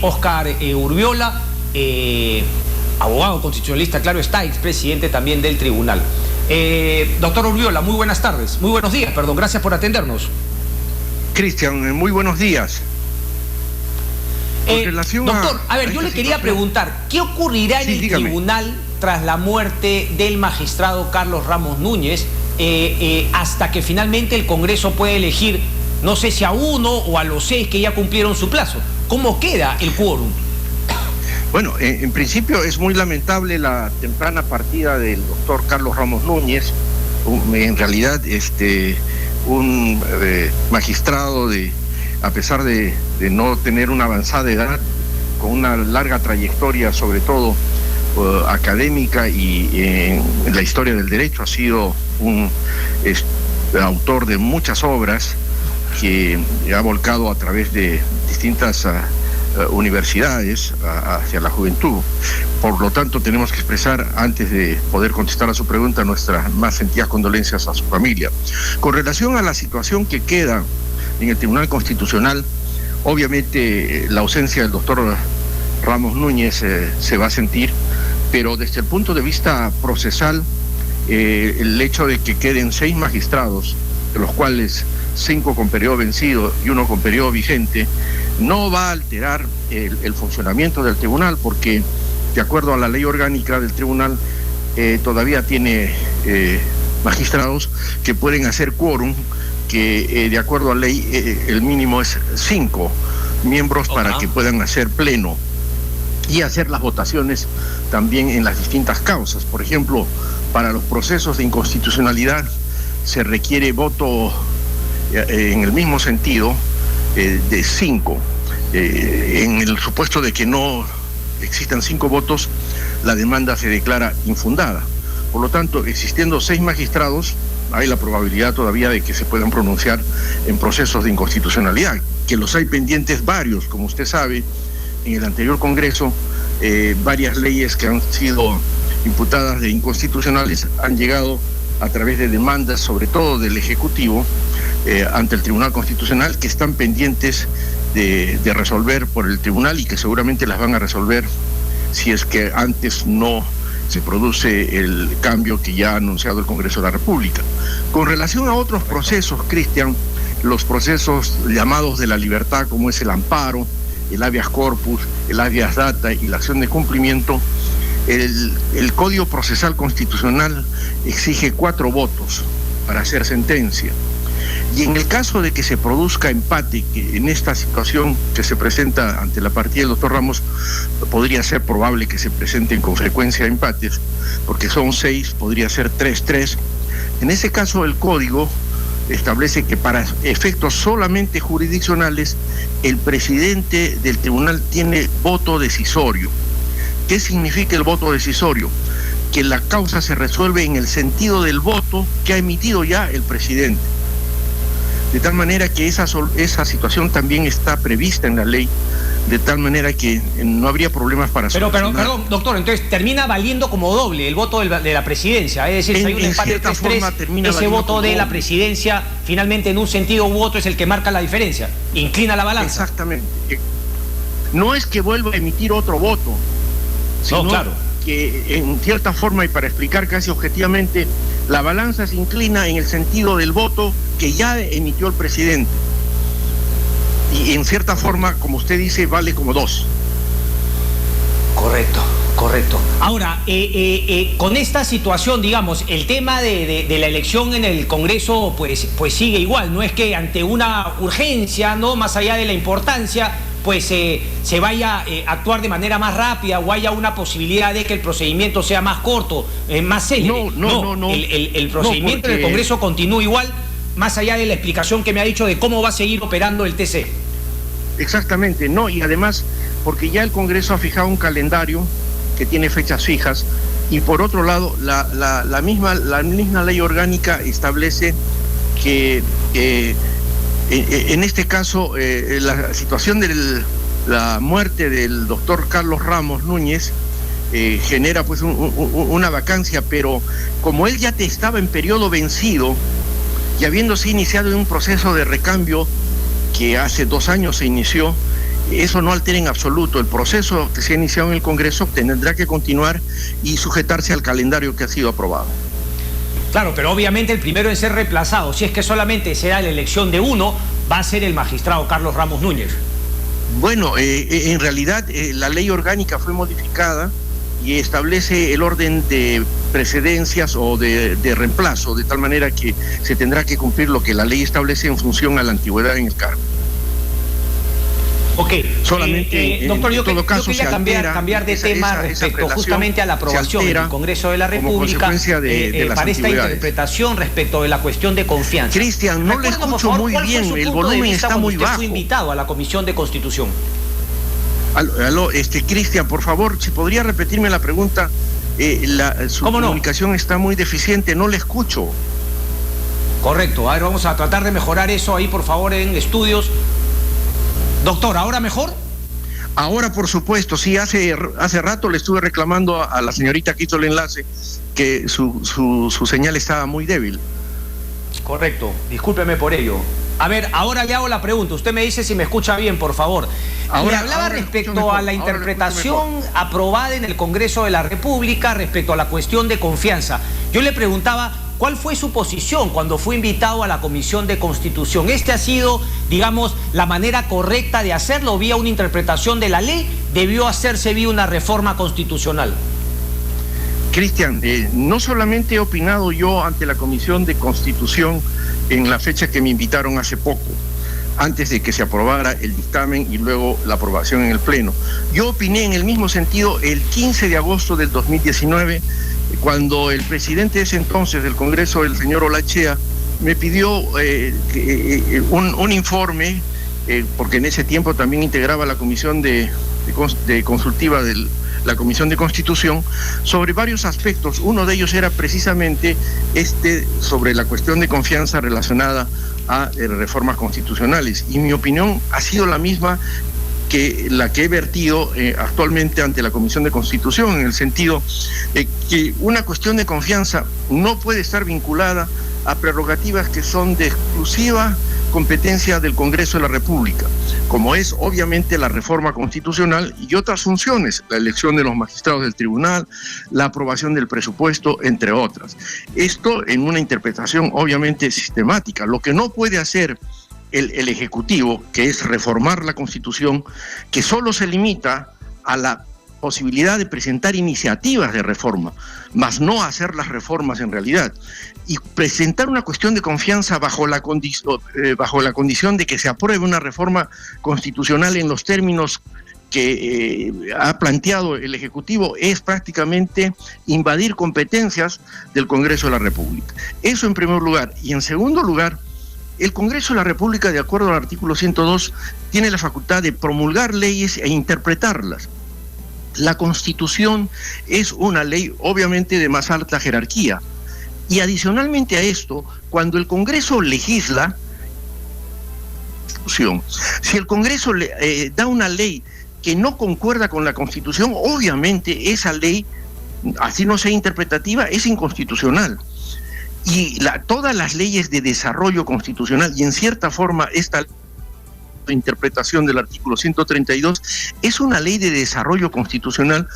Óscar Urbiola, abogado constitucionalista, claro está, expresidente también del tribunal. Doctor Urbiola, muy buenas tardes, muy buenos días, perdón, gracias por atendernos. Cristian, muy buenos días. Doctor, a ver, yo le quería preguntar, ¿qué ocurrirá en el tribunal tras la muerte del magistrado Carlos Ramos Núñez hasta que finalmente el Congreso pueda elegir, no sé si a uno o a los 6 que ya cumplieron su plazo? ¿Cómo queda el quórum? Bueno, en principio es muy lamentable la temprana partida del doctor Carlos Ramos Núñez, en realidad un magistrado a pesar de no tener una avanzada edad, con una larga trayectoria, sobre todo académica y en la historia del derecho, ha sido un autor de muchas obras que ha volcado a través de distintas universidades hacia la juventud. Por lo tanto, tenemos que expresar, antes de poder contestar a su pregunta, nuestras más sentidas condolencias a su familia. Con relación a la situación que queda en el Tribunal Constitucional, obviamente la ausencia del doctor Ramos Núñez se va a sentir, pero desde el punto de vista procesal, el hecho de que queden 6 magistrados, de los cuales 5 con periodo vencido y 1 con periodo vigente, no va a alterar el funcionamiento del tribunal, porque de acuerdo a la ley orgánica del tribunal todavía tiene magistrados que pueden hacer quórum, que de acuerdo a ley el mínimo es 5 miembros para que puedan hacer pleno y hacer las votaciones también en las distintas causas. Por ejemplo, para los procesos de inconstitucionalidad se requiere voto en el mismo sentido de 5. En el supuesto de que no existan 5 votos, la demanda se declara infundada. Por lo tanto, existiendo 6 magistrados, hay la probabilidad todavía de que se puedan pronunciar en procesos de inconstitucionalidad, que los hay pendientes varios, como usted sabe. En el anterior Congreso, varias leyes que han sido imputadas de inconstitucionales han llegado a través de demandas, sobre todo del Ejecutivo, ante el Tribunal Constitucional, que están pendientes de resolver por el Tribunal y que seguramente las van a resolver si es que antes no se produce el cambio que ya ha anunciado el Congreso de la República. Con relación a otros procesos, Cristian, los procesos llamados de la libertad, como es el amparo, el habeas corpus, el habeas data y la acción de cumplimiento, el Código Procesal Constitucional exige 4 votos para hacer sentencia. Y en el caso de que se produzca empate, que en esta situación que se presenta ante la partida del doctor Ramos, podría ser probable que se presenten con frecuencia empates, porque son 6, podría ser 3-3. En ese caso, el código establece que para efectos solamente jurisdiccionales, el presidente del tribunal tiene voto decisorio. ¿Qué significa el voto decisorio? Que la causa se resuelve en el sentido del voto que ha emitido ya el presidente. De tal manera que esa situación también está prevista en la ley, de tal manera que no habría problemas para Pero perdón, doctor, entonces termina valiendo como doble el voto de la presidencia, es decir, si hay un empate 3-3, ese voto de la presidencia finalmente en un sentido u otro es el que marca la diferencia, inclina la balanza. Exactamente. No es que vuelva a emitir otro voto, sino que en cierta forma, y para explicar casi objetivamente, la balanza se inclina en el sentido del voto que ya emitió el presidente. Y en cierta forma, como usted dice, vale como 2. Correcto. Ahora, con esta situación, digamos, el tema de la elección en el Congreso, pues sigue igual. No es que ante una urgencia, no más allá de la importancia, pues se vaya a actuar de manera más rápida o haya una posibilidad de que el procedimiento sea más corto, más célebre. No. El procedimiento del Congreso continúa igual, más allá de la explicación que me ha dicho de cómo va a seguir operando el TC. Exactamente, y además, porque ya el Congreso ha fijado un calendario que tiene fechas fijas, y por otro lado, la misma ley orgánica establece que en este caso la situación de la muerte del doctor Carlos Ramos Núñez genera pues una vacancia, pero como él ya estaba en periodo vencido y habiéndose iniciado en un proceso de recambio que hace 2 años se inició, eso no altera en absoluto el proceso que se ha iniciado en el Congreso, tendrá que continuar y sujetarse al calendario que ha sido aprobado. Claro, pero obviamente el primero en ser reemplazado, si es que solamente se da la elección de uno, va a ser el magistrado Carlos Ramos Núñez. Bueno, en realidad la ley orgánica fue modificada y establece el orden de precedencias o de reemplazo, de tal manera que se tendrá que cumplir lo que la ley establece en función a la antigüedad en el cargo. Ok, solamente doctor, yo quería cambiar de tema esa respecto justamente a la aprobación en el Congreso de la República de para esta interpretación respecto de la cuestión de confianza. Cristian, no le escucho muy bien, el volumen está muy bajo. Usted fue invitado a la Comisión de Constitución. Aló, Cristian, por favor, si podría repetirme la pregunta, su comunicación está muy deficiente, no le escucho. Correcto, a ver, vamos a tratar de mejorar eso ahí, por favor, en estudios. Doctor, ¿ahora mejor? Ahora, por supuesto, sí, hace rato le estuve reclamando a la señorita que hizo el enlace que su señal estaba muy débil. Correcto, discúlpeme por ello. A ver, ahora le hago la pregunta, usted me dice si me escucha bien, por favor. Le hablaba respecto a la interpretación aprobada en el Congreso de la República respecto a la cuestión de confianza. Yo le preguntaba, ¿cuál fue su posición cuando fue invitado a la Comisión de Constitución? ¿Este ha sido, digamos, la manera correcta de hacerlo vía una interpretación de la ley? ¿Debió hacerse vía una reforma constitucional? Cristian, no solamente he opinado yo ante la Comisión de Constitución en la fecha que me invitaron hace poco, antes de que se aprobara el dictamen y luego la aprobación en el Pleno. Yo opiné en el mismo sentido el 15 de agosto del 2019, cuando el presidente de ese entonces del Congreso, el señor Olachea, me pidió un informe, porque en ese tiempo también integraba la comisión de consultiva de la Comisión de Constitución, sobre varios aspectos. Uno de ellos era precisamente sobre la cuestión de confianza relacionada a reformas constitucionales. Y mi opinión ha sido la misma que la que he vertido actualmente ante la Comisión de Constitución, en el sentido que una cuestión de confianza no puede estar vinculada a prerrogativas que son de exclusiva competencia del Congreso de la República, como es obviamente la reforma constitucional y otras funciones, la elección de los magistrados del tribunal, la aprobación del presupuesto, entre otras. Esto en una interpretación obviamente sistemática. Lo que no puede hacer el Ejecutivo, que es reformar la Constitución, que solo se limita a la posibilidad de presentar iniciativas de reforma, más no hacer las reformas en realidad, y presentar una cuestión de confianza bajo la condición de que se apruebe una reforma constitucional en los términos que ha planteado el Ejecutivo, es prácticamente invadir competencias del Congreso de la República. Eso en primer lugar. Y en segundo lugar, el Congreso de la República, de acuerdo al artículo 102, tiene la facultad de promulgar leyes e interpretarlas. La Constitución es una ley obviamente de más alta jerarquía. Y adicionalmente a esto, cuando el Congreso legisla, si el Congreso da una ley que no concuerda con la Constitución, obviamente esa ley, así no sea interpretativa, es inconstitucional. Y todas las leyes de desarrollo constitucional, y en cierta forma esta interpretación del artículo 132 es una ley de desarrollo constitucional,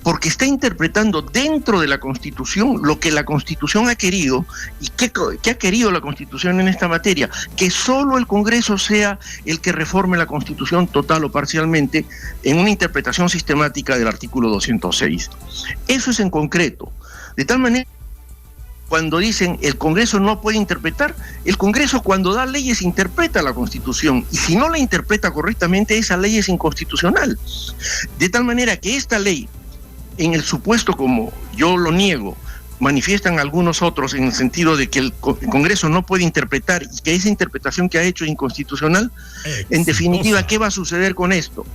porque está interpretando dentro de la Constitución lo que la Constitución ha querido. ¿Y qué ha querido la Constitución en esta materia? Que solo el Congreso sea el que reforme la Constitución total o parcialmente en una interpretación sistemática del artículo 206. Eso es en concreto. De tal manera, cuando dicen el Congreso no puede interpretar, el Congreso cuando da leyes interpreta la Constitución, y si no la interpreta correctamente, esa ley es inconstitucional. De tal manera que esta ley, en el supuesto como yo lo niego, manifiestan algunos otros en el sentido de que el Congreso no puede interpretar y que esa interpretación que ha hecho es inconstitucional. En definitiva, ¿qué va a suceder con esto?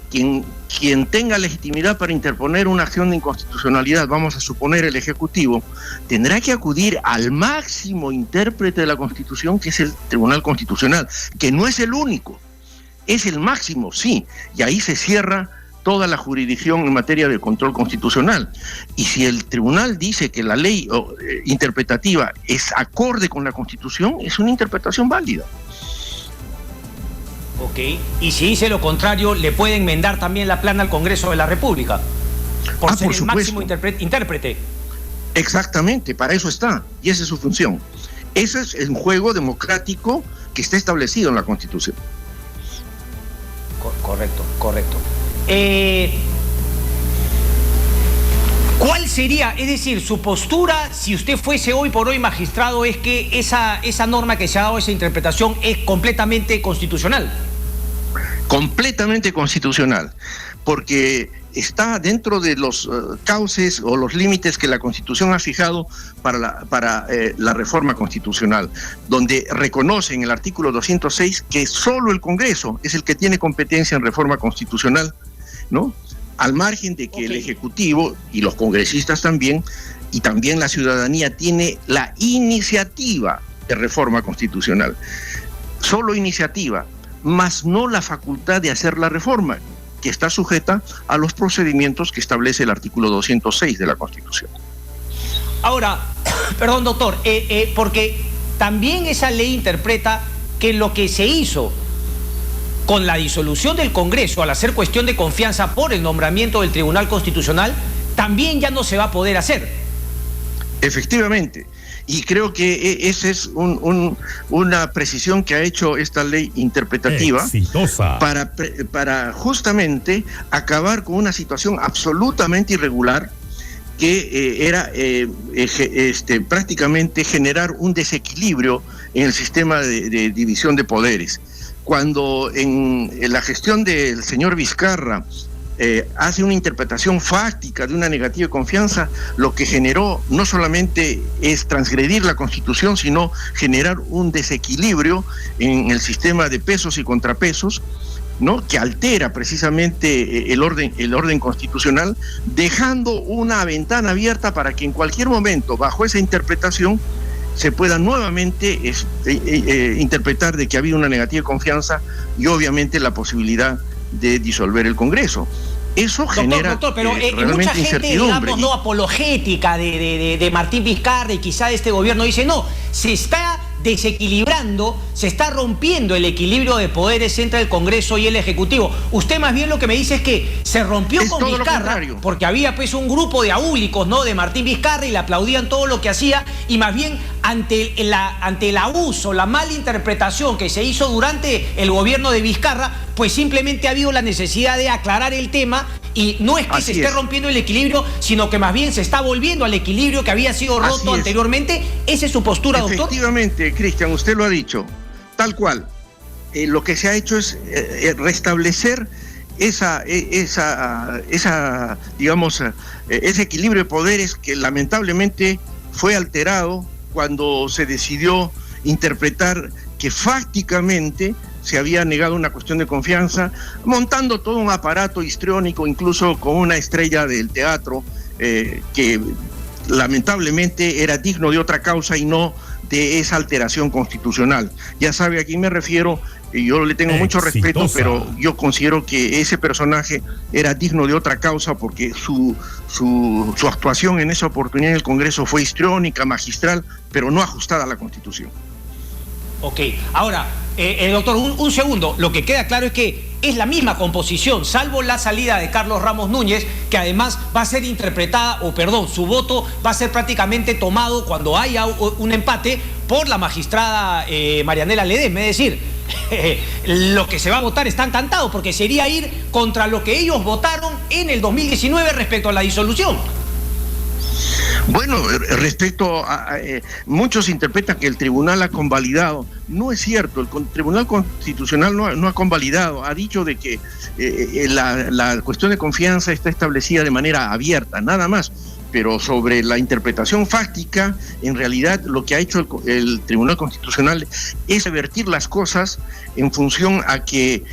Quien tenga legitimidad para interponer una acción de inconstitucionalidad, vamos a suponer el Ejecutivo, tendrá que acudir al máximo intérprete de la Constitución, que es el Tribunal Constitucional, que no es el único, es el máximo, sí, y ahí se cierra toda la jurisdicción en materia de control constitucional. Y si el tribunal dice que la ley interpretativa es acorde con la Constitución, es una interpretación válida. Ok, Ok, y si dice lo contrario, ¿le puede enmendar también la plana al Congreso de la República? Por ser el máximo intérprete. Exactamente, para eso está, y esa es su función. Ese es el juego democrático que está establecido en la Constitución. Correcto. ¿Cuál sería, es decir, su postura si usted fuese hoy por hoy magistrado, es que esa norma que se ha dado, esa interpretación, es completamente constitucional? Completamente constitucional, porque está dentro de los cauces o los límites que la Constitución ha fijado para la reforma constitucional, donde reconoce en el artículo 206 que solo el Congreso es el que tiene competencia en reforma constitucional, ¿no? Al margen de que el Ejecutivo y los congresistas también, y también la ciudadanía, tiene la iniciativa de reforma constitucional. Solo iniciativa, más no la facultad de hacer la reforma, que está sujeta a los procedimientos que establece el artículo 206 de la Constitución. Ahora, perdón, doctor, porque también esa ley interpreta que lo que se hizo con la disolución del Congreso al hacer cuestión de confianza por el nombramiento del Tribunal Constitucional, también ya no se va a poder hacer. Efectivamente, y creo que esa es una precisión que ha hecho esta ley interpretativa para justamente acabar con una situación absolutamente irregular que era prácticamente generar un desequilibrio en el sistema de división de poderes. Cuando en la gestión del señor Vizcarra hace una interpretación fáctica de una negativa de confianza, lo que generó no solamente es transgredir la Constitución, sino generar un desequilibrio en el sistema de pesos y contrapesos, ¿no? Que altera precisamente el orden constitucional, dejando una ventana abierta para que en cualquier momento, bajo esa interpretación, se pueda nuevamente interpretar de que ha habido una negativa de confianza y obviamente la posibilidad de disolver el Congreso. Eso genera doctor, pero realmente mucha gente, incertidumbre. digamos, no apologética de Martín Vizcarra y quizá de este gobierno dice, no, se está desequilibrando, se está rompiendo el equilibrio de poderes entre el Congreso y el Ejecutivo. Usted más bien lo que me dice es que se rompió con Vizcarra porque había pues un grupo de aúlicos, ¿no?, de Martín Vizcarra y le aplaudían todo lo que hacía, y más bien ante el abuso, la mala interpretación que se hizo durante el gobierno de Vizcarra, pues simplemente ha habido la necesidad de aclarar el tema, y no es que se esté rompiendo el equilibrio, sino que más bien se está volviendo al equilibrio que había sido roto anteriormente. ¿Esa es su postura, doctor? Efectivamente, Cristian, usted lo ha dicho, tal cual. Lo que se ha hecho es restablecer digamos, ese equilibrio de poderes que lamentablemente fue alterado cuando se decidió interpretar que fácticamente se había negado una cuestión de confianza, montando todo un aparato histriónico, incluso con una estrella del teatro, que lamentablemente era digno de otra causa y no de esa alteración constitucional. Ya sabe a quién me refiero, y yo le tengo mucho respeto, pero yo considero que ese personaje era digno de otra causa porque su actuación en esa oportunidad en el Congreso fue histriónica, magistral, pero no ajustada a la Constitución. Ok, ahora, doctor, un segundo. Lo que queda claro es que es la misma composición, salvo la salida de Carlos Ramos Núñez, que además va a ser interpretada, su voto va a ser prácticamente tomado cuando haya un empate por la magistrada Marianela Ledesma. Es decir, lo que se va a votar está encantado, porque sería ir contra lo que ellos votaron en el 2019 respecto a la disolución. Bueno, respecto a muchos interpretan que el tribunal ha convalidado. No es cierto, el Tribunal Constitucional no ha convalidado, ha dicho de que la cuestión de confianza está establecida de manera abierta, nada más. Pero sobre la interpretación fáctica, en realidad lo que ha hecho el Tribunal Constitucional es revertir las cosas en función a que,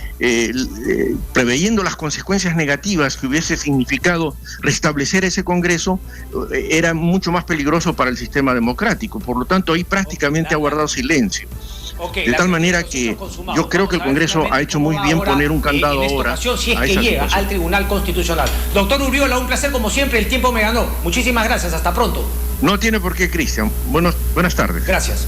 preveyendo las consecuencias negativas que hubiese significado restablecer ese Congreso, era mucho más peligroso para el sistema democrático. Por lo tanto, ahí prácticamente ha guardado silencio. De tal manera que yo creo que el Congreso ha hecho muy bien poner un candado ahora. Si es que llega al Tribunal Constitucional. Doctor Urriola, un placer como siempre, el tiempo me ganó. Muchísimas gracias, hasta pronto. No tiene por qué, Cristian. Buenas tardes. Gracias.